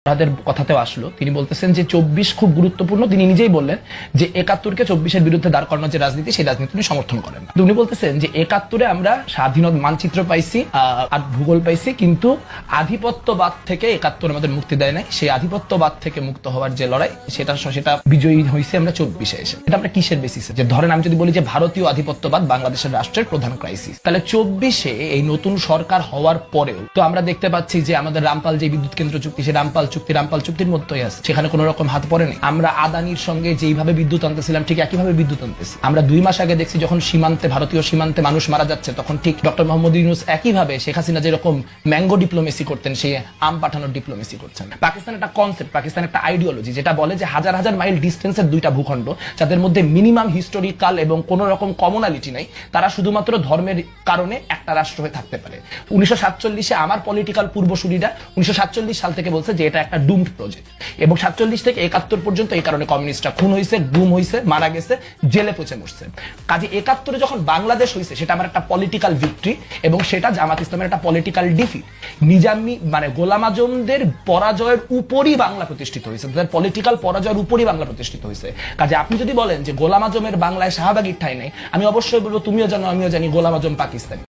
তাদের কথাতেও আসলো, তিনি বলতেছেন যে 24 খুব গুরুত্বপূর্ণ। তিনি নিজেই বললেন যে 71-কে 24-এর বিরুদ্ধে দাঁড় করানোর যে রাজনীতি, সেই রাজনীতি উনি সমর্থন করেন না। উনি বলতেছেন যে 71-এ আমরা স্বাধীনতা মানচিত্র পাইছি আর ভূগোল পাইছি, কিন্তু আধিপত্যবাদ থেকে 71 আমাদের মুক্তি দেয় নাই। সেই আধিপত্যবাদ থেকে মুক্ত হওয়ার যে লড়াই, সেটা বিজয়ী হয়েছে আমরা 24-এ এসে। এটা আমরা কিসের বেসিসে? যে ধরেন আমি যদি বলি যে ভারতীয় আধিপত্যবাদ বাংলাদেশের রাষ্ট্রের প্রধান ক্রাইসিস, তাহলে 24-এ এই নতুন সরকার হওয়ার পরেও তো আমরা দেখতে পাচ্ছি যে আমাদের রামপাল যে বিদ্যুৎ কেন্দ্র চুক্তি, সেই রামপাল চুক্তির মধ্যেই আছে, সেখানে কোনো রকম হাত পড়ে নেই। আমরা আদানির সঙ্গে যেইভাবে বিদ্যুৎ আনতেছিলাম ঠিক একইভাবে বিদ্যুৎ আনতেছি। আমরা 2 মাস আগে দেখছি যখন ভারতীয় সীমান্তে মানুষ মারা যাচ্ছে, তখন ঠিক ডক্টর মোহাম্মদ ইউনূস একইভাবে শেখ হাসিনা যেরকম ম্যাঙ্গো ডিপ্লোমেসি করতেন, সে আম পাঠানোর ডিপ্লোমেসি করছেন। পাকিস্তান একটা কনসেপ্ট, পাকিস্তান একটা আইডিওলজি, যেটা বলে যে হাজার হাজার মাইল ডিস্টেন্সের 2টা ভূখণ্ড, যাদের মধ্যে মিনিমাম হিস্টোরিক্যাল এবং কোন রকম কমনালিটি নাই, তারা শুধুমাত্র ধর্মের কারণে একটা রাষ্ট্র হয়ে থাকতে পারে। 1947-এ আমার পলিটিক্যাল পূর্বসূরীরা 1947 সাল থেকে বলছে যে এটা একটা ডুমড প্রজেক্ট, এবং 47 থেকে 71 পর্যন্ত এই কারণে কমিউনিস্টরা খুন হয়েছে, গুম হয়েছে, মারা গেছে, জেলে পচে মরছে। কাজে 71-এ যখন বাংলাদেশ হয়েছে, সেটা আমার একটা পলিটিক্যাল ভিক্টরি, এবং সেটা জামাত ইসলামের একটা পলিটিক্যাল ডিফিট। নিজামী মানে গোলাম আজমদের পরাজয়ের উপরই বাংলা প্রতিষ্ঠিত হয়েছে, তাদের পলিটিক্যাল পরাজয়ের উপরই বাংলা প্রতিষ্ঠিত হয়েছে। কাজে আপনি যদি বলেন যে গোলাম আজমের বাংলায় শাহবাগীর ঠাঁই নেই, আমি অবশ্যই বলবো তুমিও জানো আমিও জানি গোলাম আজম পাকিস্তানি।